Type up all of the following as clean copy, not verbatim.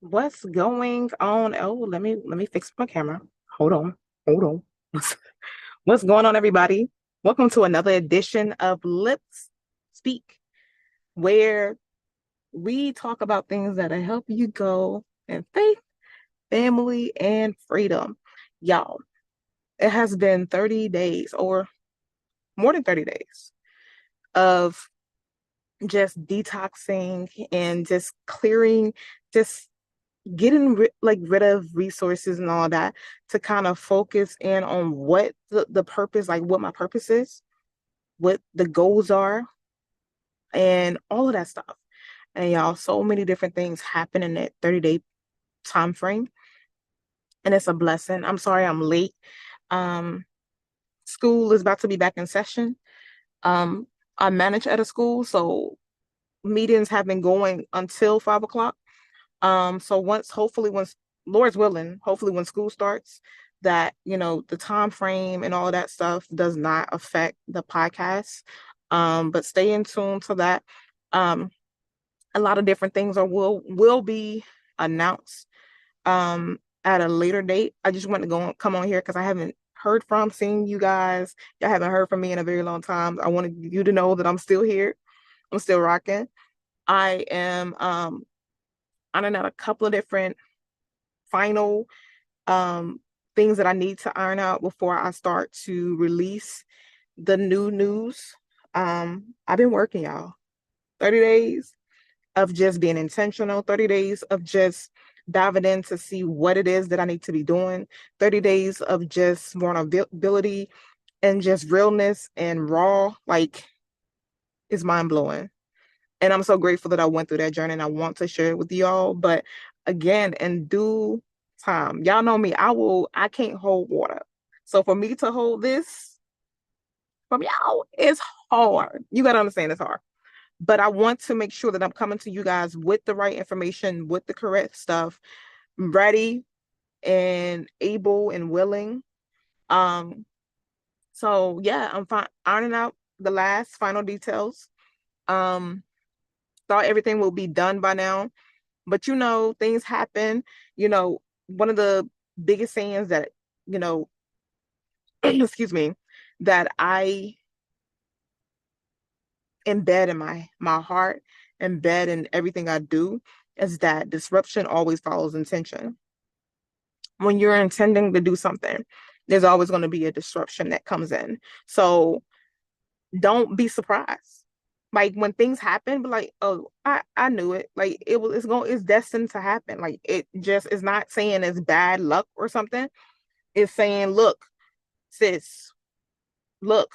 What's going on? Oh, let me fix my camera. Hold on. Hold on. What's going on, everybody? Welcome to another edition of Lips Speak, where we talk about things that help you go in faith, family, and freedom. Y'all, it has been 30 days or more than 30 days of just detoxing and just clearing, just getting rid of resources and all that to kind of focus in on what the purpose, like what my purpose is, what the goals are, and all of that stuff. And y'all, so many different things happen in that 30-day time frame. And it's a blessing. I'm sorry I'm late. Um, School is about to be back in session. Um, I manage at a school, so meetings have been going until 5 o'clock. So hopefully once Lord's willing, hopefully when school starts, that the time frame and all that stuff does not affect the podcast. But stay in tune to that. Um, a lot of different things will be announced at a later date. I just want to come on here because I haven't heard from seeing you guys. Y'all haven't heard from me in a very long time. I wanted you to know that I'm still here. I'm still rocking. I am ironing out a couple of different final things that I need to iron out before I start to release the new news. I've been working, y'all. 30 days of just being intentional, 30 days of just diving in to see what it is that I need to be doing, 30 days of just vulnerability and just realness and raw, like it's mind blowing. And I'm so grateful that I went through that journey and I want to share it with y'all. But again, in due time, y'all know me, I can't hold water. So for me to hold this from y'all is hard. You got to understand it's hard. But I want to make sure that I'm coming to you guys with the right information, with the correct stuff, ready and able and willing. Um, so yeah, I'm ironing out the last final details. Um, Thought everything will be done by now. But things happen. One of the biggest sayings that, you know, excuse me, that I embed in my heart, embed in everything I do is that disruption always follows intention. When you're intending to do something, there's always going to be a disruption that comes in. So don't be surprised. Like when things happen, but like, oh, I knew it. Like it's destined to happen. Like it just is not saying it's bad luck or something. It's saying, look, sis, look,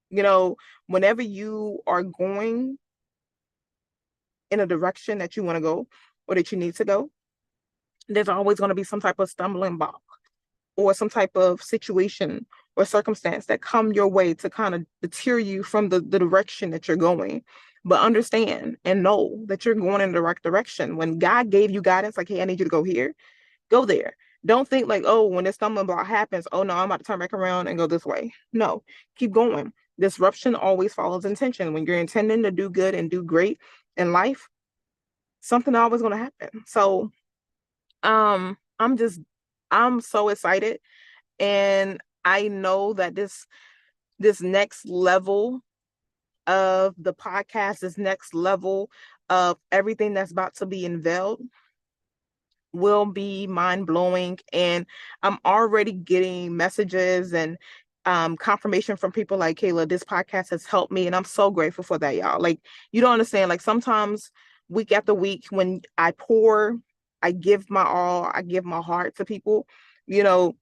you know, whenever you are going in a direction that you want to go or that you need to go, there's always going to be some type of stumbling block or some type of situation or circumstance that come your way to kind of deter you from the direction that you're going. But understand and know that you're going in the right direction. When God gave you guidance, like, hey, I need you to go here, go there. Don't think like, oh, when this stumbling block happens, oh no, I'm about to turn back around and go this way. No, keep going. Disruption always follows intention. When you're intending to do good and do great in life, something always going to happen. So, I'm so excited, and I know that this next level of the podcast, this next level of everything that's about to be unveiled will be mind blowing. And I'm already getting messages and confirmation from people like, Kayla, this podcast has helped me. And I'm so grateful for that, y'all. Like, you don't understand. Like, sometimes week after week, when I give my all, I give my heart to people, you know,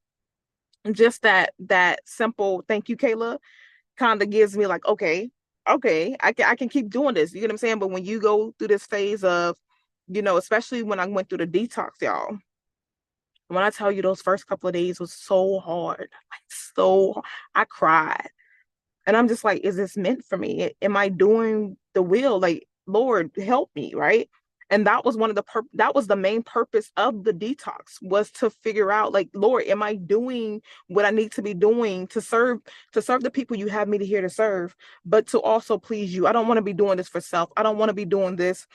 just that simple thank you, Kayla, kind of gives me like, okay, I can keep doing this. You get what I'm saying? But when you go through this phase of, especially when I went through the detox, y'all, when I tell you those first couple of days was so hard, like I cried. And I'm just like, is this meant for me? Am I doing the will? Like, Lord, help me, right? And that was that was the main purpose of the detox, was to figure out, like, Lord, am I doing what I need to be doing to serve the people you have me to here to serve, but to also please you. I don't want to be doing this for self. I don't want to be doing this,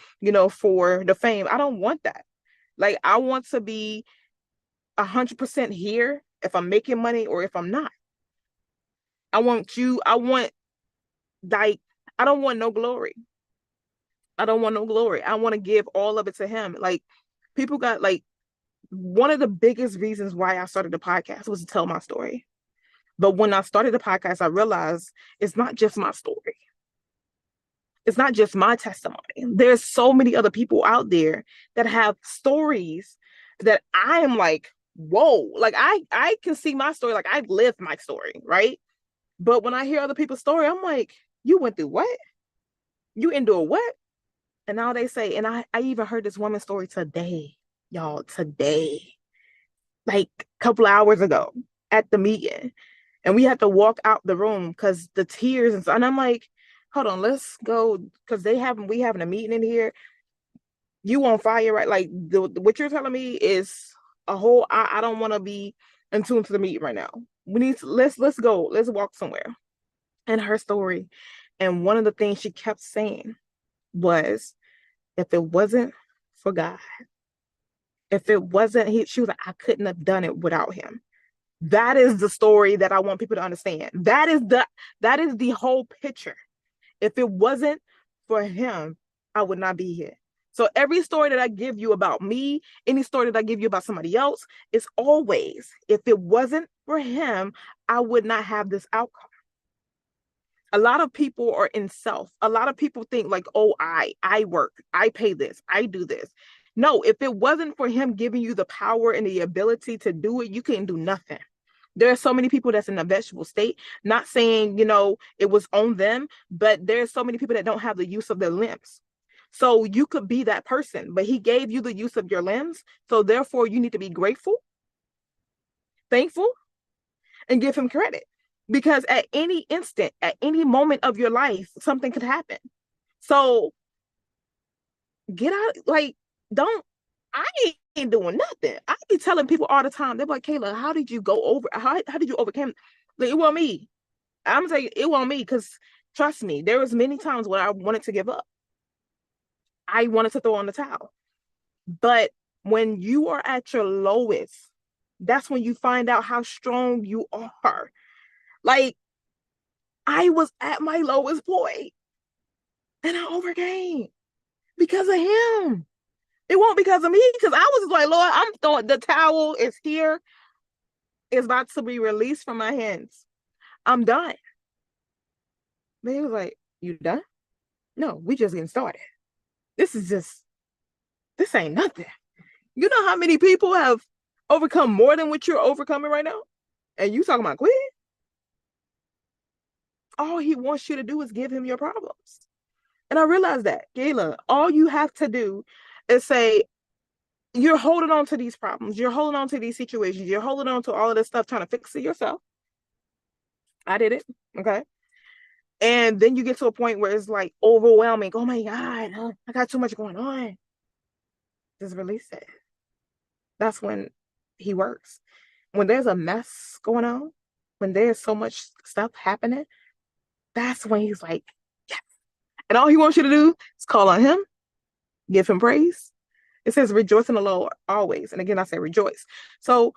for the fame. I don't want that. Like, I want to be 100% here if I'm making money or if I'm not. I want, like, I don't want no glory. I don't want no glory. I want to give all of it to him. Like, people got, like, one of the biggest reasons why I started the podcast was to tell my story. But when I started the podcast, I realized it's not just my story. It's not just my testimony. There's so many other people out there that have stories that I am like, whoa, like I can see my story, like I've lived my story, right? But when I hear other people's story, I'm like, you went through what? You endure what? And now they say, and I even heard this woman's story today, y'all, today, like a couple of hours ago at the meeting. And we had to walk out the room because the tears and so, and I'm like, hold on, let's go, because we having a meeting in here. You on fire, right? Like, what you're telling me is a whole. I don't want to be in tune to the meeting right now. We need to let's go. Let's walk somewhere. And her story, and one of the things she kept saying was, if it wasn't for God, if it wasn't she was like, I couldn't have done it without him. That is the story that I want people to understand. That is the whole picture. If it wasn't for him, I would not be here. So every story that I give you about me, any story that I give you about somebody else, is always, if it wasn't for him, I would not have this outcome. A lot of people are in self. A lot of people think like, oh, I work, I pay this, I do this. No, if it wasn't for him giving you the power and the ability to do it, you couldn't do nothing. There are so many people that's in a vegetable state, not saying, it was on them, but there's so many people that don't have the use of their limbs. So you could be that person, but he gave you the use of your limbs. So therefore you need to be grateful, thankful, and give him credit. Because at any instant, at any moment of your life, something could happen. So get out, like, I ain't doing nothing. I be telling people all the time, they're like, Kayla, how did you overcome? Like, it wasn't me. I'm gonna tell you, it wasn't me, because trust me, there was many times where I wanted to give up. I wanted to throw on the towel. But when you are at your lowest, that's when you find out how strong you are. Like, I was at my lowest point and I overcame because of him. It won't because of me, because I was like, Lord, I'm throwing, the towel is here. It's about to be released from my hands. I'm done. But he was like, you done? No, we just getting started. This ain't nothing. You know how many people have overcome more than what you're overcoming right now? And you talking about quit? All he wants you to do is give him your problems. And I realized that, Gayla, all you have to do is say, you're holding on to these problems. You're holding on to these situations. You're holding on to all of this stuff, trying to fix it yourself. I did it. Okay. And then you get to a point where it's like overwhelming. Oh my God, I got too much going on. Just release it. That's when he works. When there's a mess going on, when there's so much stuff happening, that's when he's like, yes. And all he wants you to do is call on him, give him praise. It says rejoice in the Lord always. And again, I say rejoice. So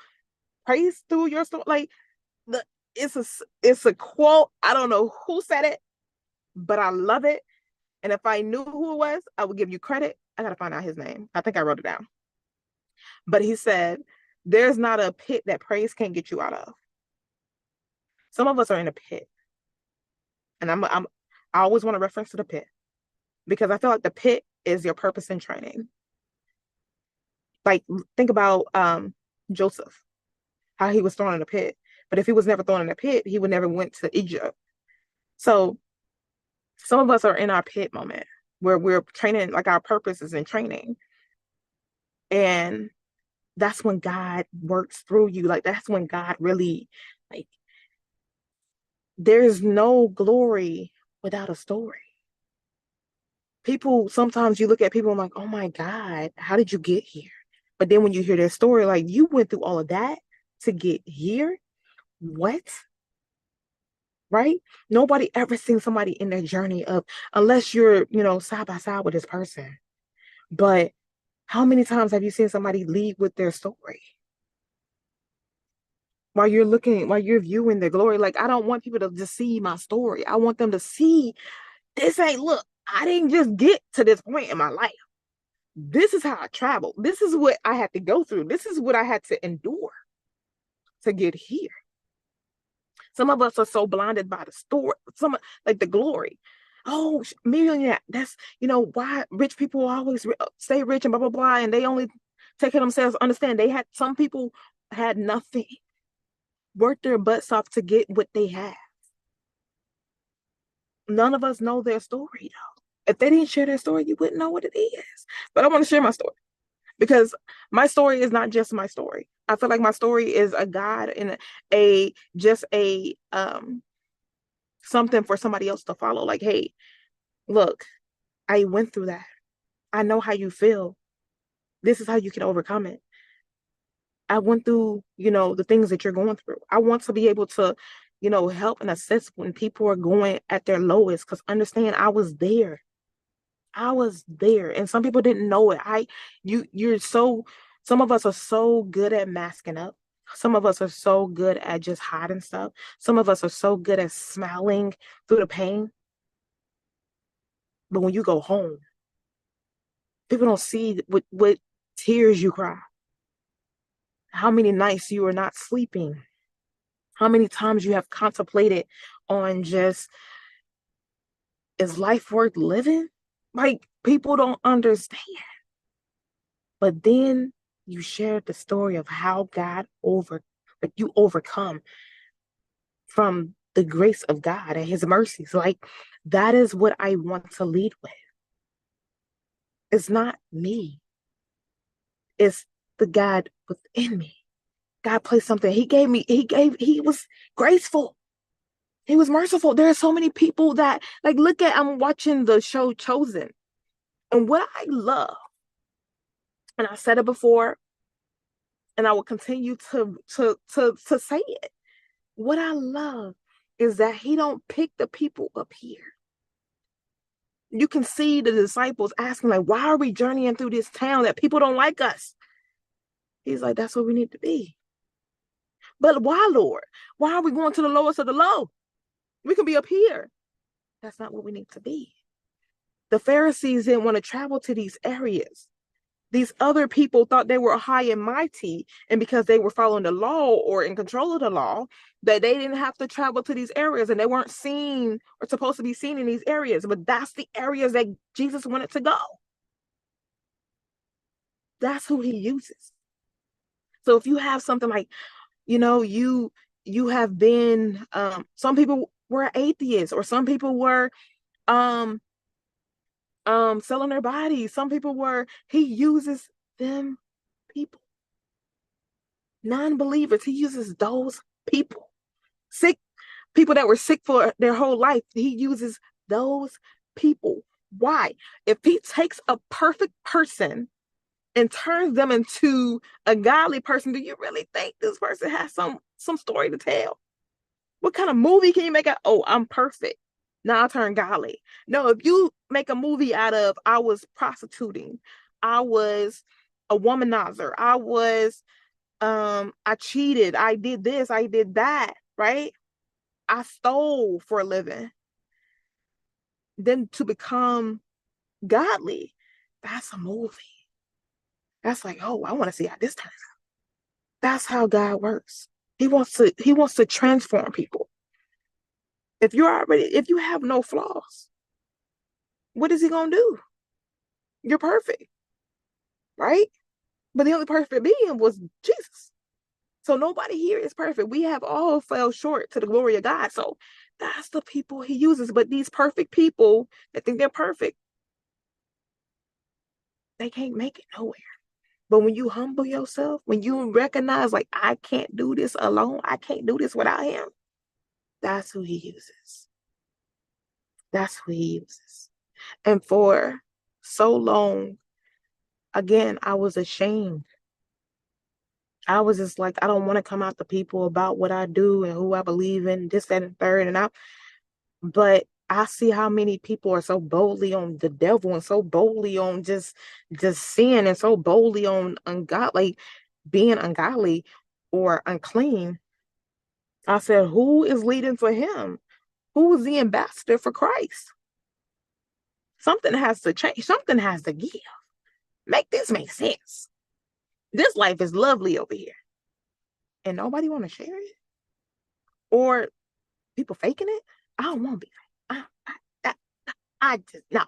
praise through your story. Like, it's a quote. I don't know who said it, but I love it. And if I knew who it was, I would give you credit. I gotta find out his name. I think I wrote it down. But he said, there's not a pit that praise can't get you out of. Some of us are in a pit. And I always want to reference to the pit, because I feel like the pit is your purpose in training. Like, think about Joseph, how he was thrown in a pit. But if he was never thrown in a pit, he would never went to Egypt. So some of us are in our pit moment where we're training, like our purpose is in training. And that's when God works through you. Like, that's when God really, like, there is no glory without a story. People, sometimes you look at people and like, oh my God, how did you get here? But then when you hear their story, like you went through all of that to get here. What? Right? Nobody ever seen somebody in their journey of, unless you're, side by side with this person. But how many times have you seen somebody leave with their story while you're viewing their glory? Like, I don't want people to just see my story. I want them to see this ain't, look, I didn't just get to this point in my life. This is how I traveled. This is what I had to go through. This is what I had to endure to get here. Some of us are so blinded by the story, like the glory. Oh, millionaire. That's, why rich people always stay rich and blah, blah, blah. And they only take care of themselves. Understand, some people had nothing, worked their butts off to get what they have. None of us know their story, though. If they didn't share their story, you wouldn't know what it is. But I want to share my story because my story is not just my story. I feel like my story is a guide and just a something for somebody else to follow. Like, hey, look, I went through that. I know how you feel. This is how you can overcome it. I went through, the things that you're going through. I want to be able to, help and assist when people are going at their lowest. Because understand, I was there. I was there, and some people didn't know it. Some of us are so good at masking up. Some of us are so good at just hiding stuff. Some of us are so good at smiling through the pain. But when you go home, people don't see what tears you cry, how many nights you are not sleeping, how many times you have contemplated on just, is life worth living? Like, people don't understand. But then you shared the story of how like you overcome from the grace of God and his mercies. Like, that is what I want to lead with. It's not me. It's the God within me. God placed something. He was graceful. He was merciful. There are so many people that, like, I'm watching the show Chosen. And what I love, and I said it before, and I will continue to say it. What I love is that he don't pick the people up here. You can see the disciples asking, like, why are we journeying through this town that people don't like us? He's like, that's what we need to be. But why, Lord? Why are we going to the lowest of the low? We can be up here. That's not what we need to be. The Pharisees didn't want to travel to these areas. These other people thought they were high and mighty, and because they were following the law or in control of the law, that they didn't have to travel to these areas, and they weren't seen or supposed to be seen in these areas. But that's the areas that Jesus wanted to go. That's who he uses. So if you have something like, you have been, some people were atheists, or some people were um selling their bodies. Some people he uses them people. Non-believers, he uses those people. Sick people that were sick for their whole life, he uses those people. Why? If he takes a perfect person and turns them into a godly person, do you really think this person has some story to tell? What kind of movie can you make out? Oh, I'm perfect. Now I turn godly. No, if you make a movie out of, I was prostituting, I was a womanizer, I cheated, I did this, I did that, right? I stole for a living. Then to become godly, that's a movie. That's like, oh, I want to see how this turns out. That's how God works. He wants to transform people. If you have no flaws, what is he gonna do? You're perfect, right? But the only perfect being was Jesus. So nobody here is perfect. We have all fell short to the glory of God. So that's the people he uses. But these perfect people that think they're perfect, they can't make it nowhere. But when you humble yourself, when you recognize, like, I can't do this alone, I can't do this without him, that's who he uses. That's who he uses. And for so long, again, I was ashamed. I was just like, I don't want to come out to people about what I do and who I believe in, this, that, and third. But I see how many people are so boldly on the devil and so boldly on just sin and so boldly on ungodly, being ungodly or unclean. I said, who is leading for him? Who is the ambassador for Christ? Something has to change. Something has to give. Make this make sense. This life is lovely over here. And nobody want to share it? Or people faking it? I don't want to be fake. I, I just, no.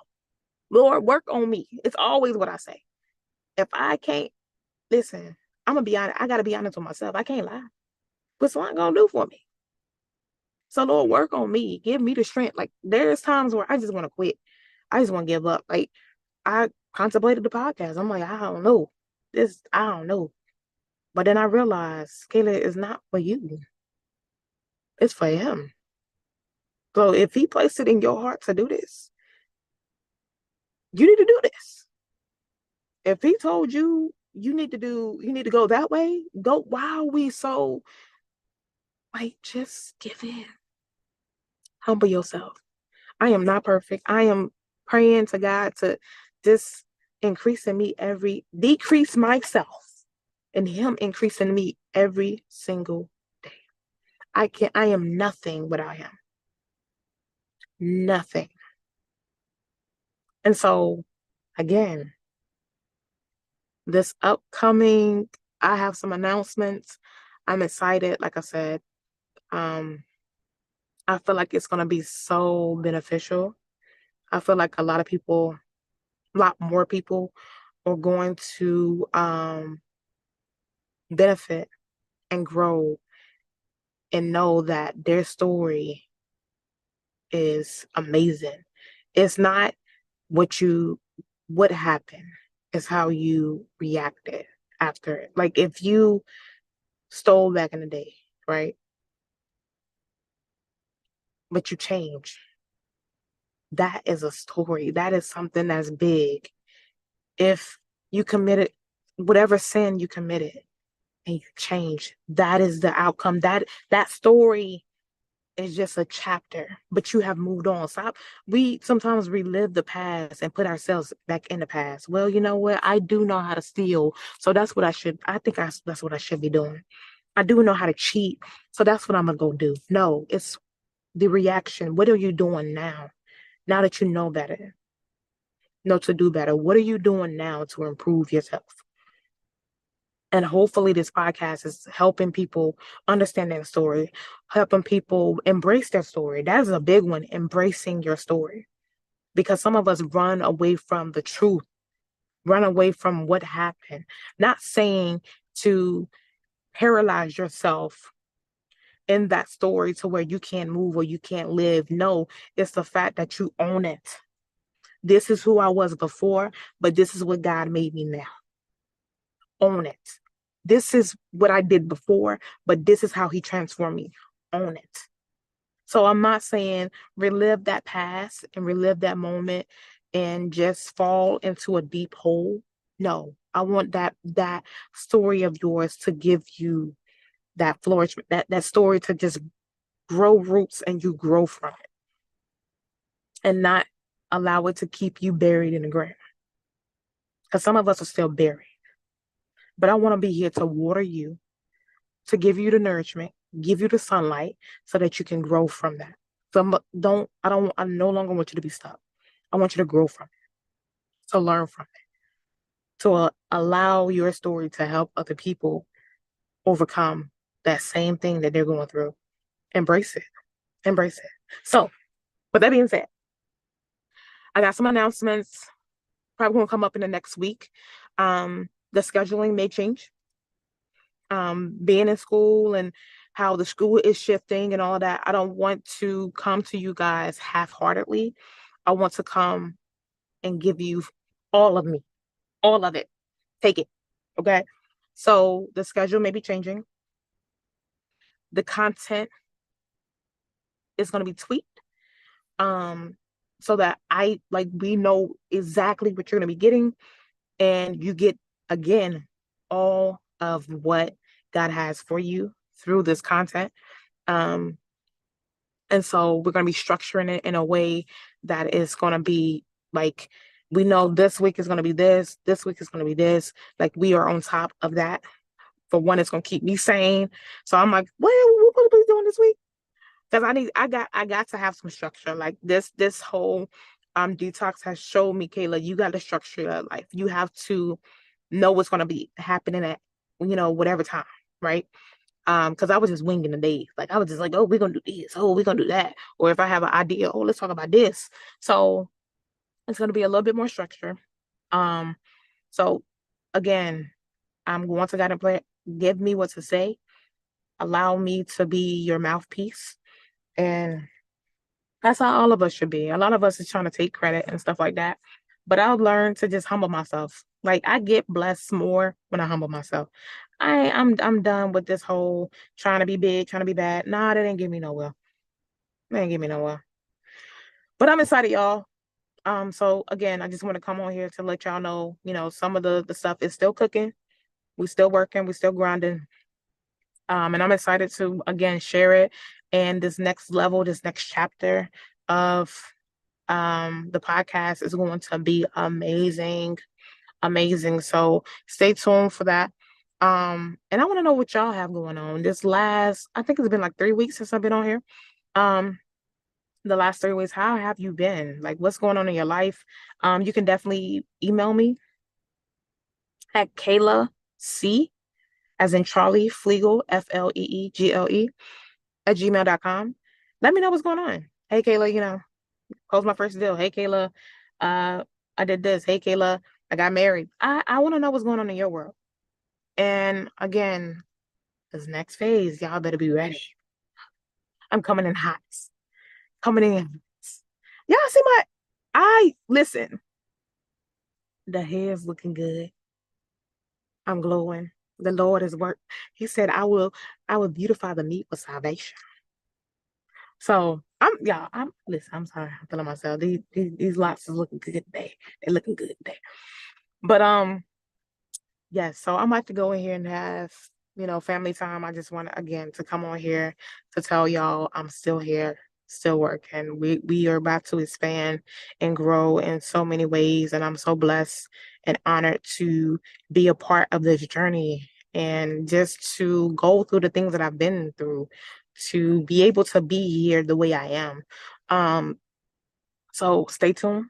Lord, work on me. It's always what I say. If I can't, listen, I'm going to be honest. I got to be honest with myself. I can't lie. What's someone going to do for me? So Lord, work on me. Give me the strength. Like there's times where I just want to quit. I just want to give up. Like I contemplated the podcast. I'm like, I don't know. I don't know. But then I realized, Kayla, it's not for you. It's for him. So if he placed it in your heart to do this, you need to do this. If he told you you need to go that way, go. Why are we so like just give in? Humble yourself. I am not perfect. I am praying to God to just increase in me decrease myself and him increasing me every single day. I am nothing without him. Nothing. And so again, this upcoming, I have some announcements. I'm excited. Like I said, I feel like it's going to be so beneficial. I feel like a lot more people are going to benefit and grow and know that their story is amazing. It's not what happened, it's how you reacted after it. Like if you stole back in the day, right? But you change. That is a story. That is something that's big. If you committed whatever sin you committed and you change, that is the outcome. That story is just a chapter, but you have moved on. Stop. We sometimes relive the past and put ourselves back in the past. Well, you know what? I do know how to steal, so that's what that's what I should be doing. I do know how to cheat, so that's what I'm gonna go do. No, it's the reaction. What are you doing now? Now that you know better, know to do better. What are you doing now to improve yourself? And hopefully this podcast is helping people understand their story, helping people embrace their story. That is a big one, embracing your story. Because some of us run away from the truth, run away from what happened. Not saying to paralyze yourself in that story to where you can't move or you can't live. No, it's the fact that you own it. This is who I was before, but this is what God made me now. Own it. This is what I did before, but this is how he transformed me. Own it. So I'm not saying relive that past and relive that moment and just fall into a deep hole. No, I want that story of yours to give you that flourishment, that story to just grow roots and you grow from it and not allow it to keep you buried in the ground. Because some of us are still buried. But I want to be here to water you, to give you the nourishment, give you the sunlight so that you can grow from that. So I no longer want you to be stuck. I want you to grow from it, to learn from it, to allow your story to help other people overcome that same thing that they're going through. Embrace it. Embrace it. So, with that being said, I got some announcements probably going to come up in the next week. The scheduling may change. Being in school and how the school is shifting and all of that. I don't want to come to you guys half-heartedly. I want to come and give you all of me, all of it. Take it. Okay. So the schedule may be changing. The content is going to be tweaked. Um, so that we know exactly what you're going to be getting, and you get, again, all of what God has for you through this content. Um, and so we're going to be structuring it in a way that is going to be like, we know this week is going to be this week is going to be this. Like, we are on top of that. For one, it's going to keep me sane. So I'm like, what are we doing this week? Because I got to have some structure. Like, this whole detox has showed me, Kayla, you got to structure your life. You have to know what's going to be happening at, whatever time, right? Because I was just winging the days. Like, I was just like, oh, we're gonna do this, oh, we're gonna do that. Or if I have an idea, oh, let's talk about this. So it's gonna be a little bit more structure. Um, so again, I'm going to God and play, give me what to say, allow me to be your mouthpiece. And that's how all of us should be. A lot of us is trying to take credit and stuff like that. But I've learned to just humble myself. Like, I get blessed more when I humble myself. I'm done with this whole trying to be big, trying to be bad. Nah, that ain't get me nowhere. That ain't get me nowhere. But I'm excited, y'all. So again, I just want to come on here to let y'all know, some of the stuff is still cooking. We still working, we still grinding. And I'm excited to again share it. And this next level, this next chapter of the podcast is going to be amazing, amazing. So stay tuned for that. And I want to know what y'all have going on. I think it's been like 3 weeks since I've been on here. Um, the last 3 weeks, how have you been? Like, what's going on in your life? You can definitely email me at Kayla C, as in Charlie Fleegle, Fleegle, at gmail.com. Let me know what's going on. Hey, Kayla, close my first deal. Hey, Kayla, uh, I did this. Hey, Kayla, I got married. I want to know what's going on in your world. And again, this next phase, y'all better be ready. I'm coming in hot. Coming in hot. Y'all see listen, the hair is looking good. I'm glowing. The Lord is work. He said, I will beautify the meat with salvation. So listen, I'm sorry, I'm feeling myself. These lots is looking good today. They're looking good today. But yes, so I'm about to go in here and have, family time. I just want to, again, to come on here to tell y'all I'm still here, still working. We are about to expand and grow in so many ways, and I'm so blessed and honored to be a part of this journey and just to go through the things that I've been through, to be able to be here the way I am. So stay tuned.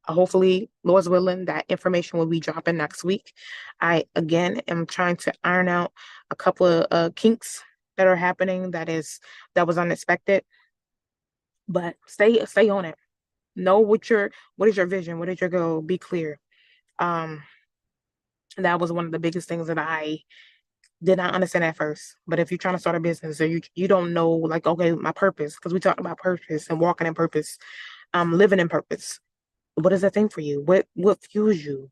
Hopefully, Lord's willing, that information will be dropping next week. I, again, am trying to iron out a couple of kinks that are happening that was unexpected. But stay on it. Know what is your vision? What is your goal? Be clear. Um, that was one of the biggest things that I did not understand at first. But if you're trying to start a business or you don't know, like, okay, my purpose, because we talked about purpose and walking in purpose, living in purpose. What is that thing for you? What fuels you?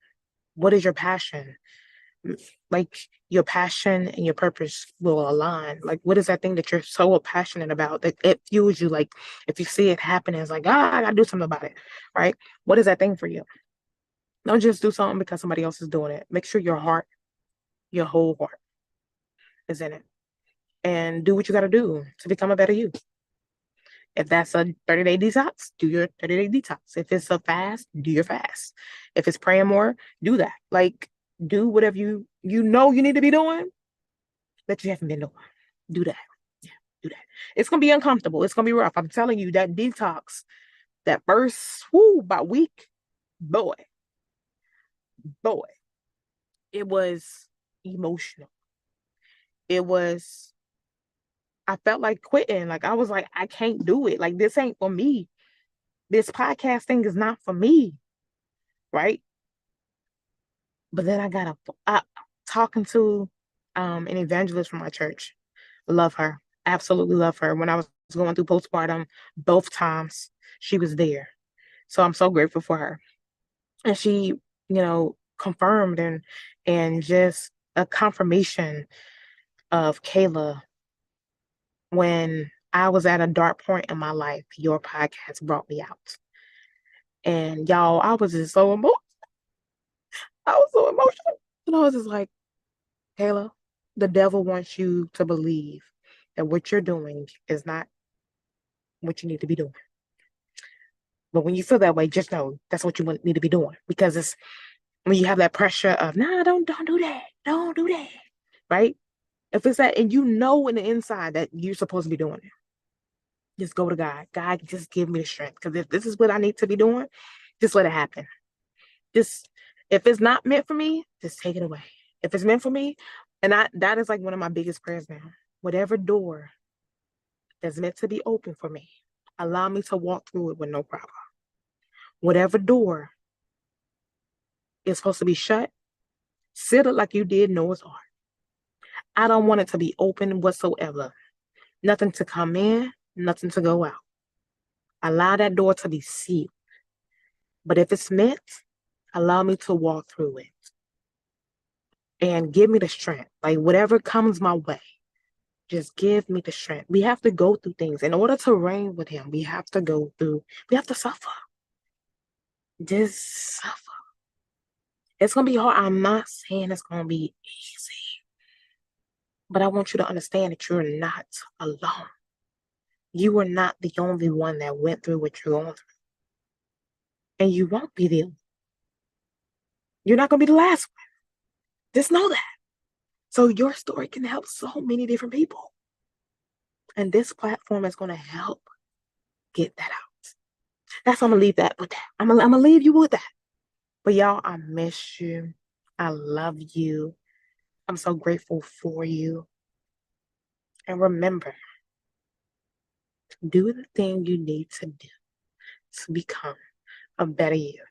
What is your passion? Like, your passion and your purpose will align. Like, what is that thing that you're so passionate about that it fuels you? Like, if you see it happening, it's like, I gotta do something about it, right? What is that thing for you? Don't just do something because somebody else is doing it. Make sure your whole heart is in it, and do what you got to do to become a better you. If that's a 30-day detox, do your 30-day detox. If it's a fast, do your fast. If it's praying more, do that. Like, do whatever you need to be doing that you haven't been doing. Do that. Yeah, do that. It's gonna be uncomfortable. It's gonna be rough. I'm telling you, that detox, that first about week, boy, boy, it was emotional. It was, I felt like quitting. Like, I was like, I can't do it. Like, this ain't for me. This podcast thing is not for me. Right. But then talking to an evangelist from my church. Love her. Absolutely love her. When I was going through postpartum, both times she was there. So I'm so grateful for her. And she, confirmed and just a confirmation of, Kayla, when I was at a dark point in my life, your podcast brought me out. And y'all, I was just so emotional. I was so emotional. And I was just like, Taylor, the devil wants you to believe that what you're doing is not what you need to be doing. But when you feel that way, just know that's what you need to be doing. Because it's when you have that pressure of, nah, don't do that. Don't do that. Right? If it's that, and you know in the inside that you're supposed to be doing it, just go to God. God, just give me the strength. Because if this is what I need to be doing, just let it happen. Just if it's not meant for me, just take it away. If it's meant for me, and that is like one of my biggest prayers now. Whatever door that's meant to be open for me, allow me to walk through it with no problem. Whatever door is supposed to be shut, seal it like you did Noah's Ark. I don't want it to be open whatsoever. Nothing to come in, nothing to go out. Allow that door to be sealed. But if it's meant, allow me to walk through it and give me the strength. Like whatever comes my way, just give me the strength. We have to go through things. In order to reign with him, we have to suffer. Just suffer. It's going to be hard. I'm not saying it's going to be easy, but I want you to understand that you're not alone. You are not the only one that went through what you're going through. And you won't be the only. You're not going to be the last one. Just know that. So your story can help so many different people. And this platform is going to help get that out. That's I'm going to leave that with that. I'm going to leave you with that. But y'all, I miss you. I love you. I'm so grateful for you. And remember, do the thing you need to do to become a better you.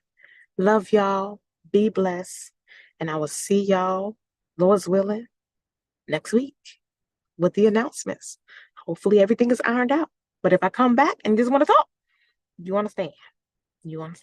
Love y'all. Be blessed. And I will see y'all, Lord's willing, next week with the announcements. Hopefully everything is ironed out. But if I come back and just want to talk, you understand. You understand.